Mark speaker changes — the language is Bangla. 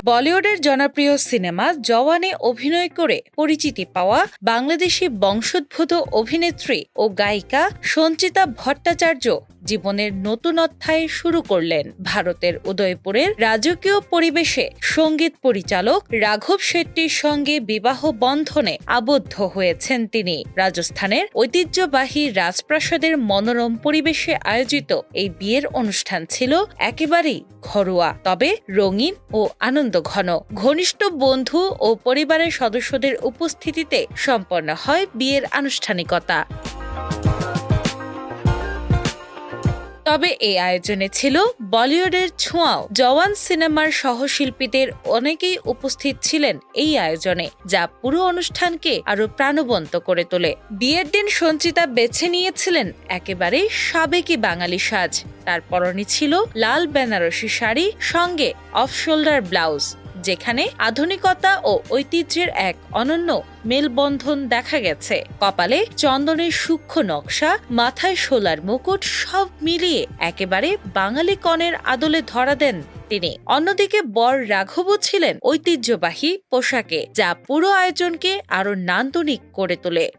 Speaker 1: বলিউডের জনপ্রিয় সিনেমা জওয়ানে অভিনয় করে পরিচিতি পাওয়া বাংলাদেশি বংশোদ্ভূত অভিনেত্রী ও গায়িকা সঞ্চিতা ভট্টাচার্য জীবনের নতুন অধ্যায় শুরু করলেন। ভারতের উদয়পুরের রাজকীয় পরিবেশে সঙ্গীত পরিচালক রাঘব শেট্টির সঙ্গে বিবাহ বন্ধনে আবদ্ধ হয়েছেন তিনি। রাজস্থানের ঐতিহ্যবাহী রাজপ্রাসাদের মনোরম পরিবেশে আয়োজিত এই বিয়ের অনুষ্ঠান ছিল একেবারেই ঘরোয়া, তবে রঙিন ও আনন্দঘন। ঘনিষ্ঠ বন্ধু ও পরিবারের সদস্যদের উপস্থিতিতে সম্পন্ন হয় বিয়ের আনুষ্ঠানিকতা। তবে এই আয়োজনে ছিল বলিউডের ছোঁয়াও। জওয়ান সিনেমার সহশিল্পীদের অনেকেই উপস্থিত ছিলেন এই আয়োজনে, যা পুরো অনুষ্ঠানকে আরো প্রাণবন্ত করে তোলে। বিয়ের দিন সঞ্চিতা বেছে নিয়েছিলেন একেবারে সাবেকি বাঙালি সাজ। তার পরনে ছিল লাল বেনারসি শাড়ি, সঙ্গে অফ শোল্ডার ব্লাউজ, যেখানে আধুনিকতা ও ঐতিহ্যের এক অনন্য মেলবন্ধন দেখা গেছে। কপালে চন্দনের সূক্ষ্ম নকশা, মাথায় শোলার মুকুট, সব মিলিয়ে একেবারে বাঙালি কনের আদলে ধরা দেন তিনি। অন্যদিকে বর রাঘবও ছিলেন ঐতিহ্যবাহী পোশাকে, যা পুরো আয়োজনকে আরো নান্দনিক করে তোলে।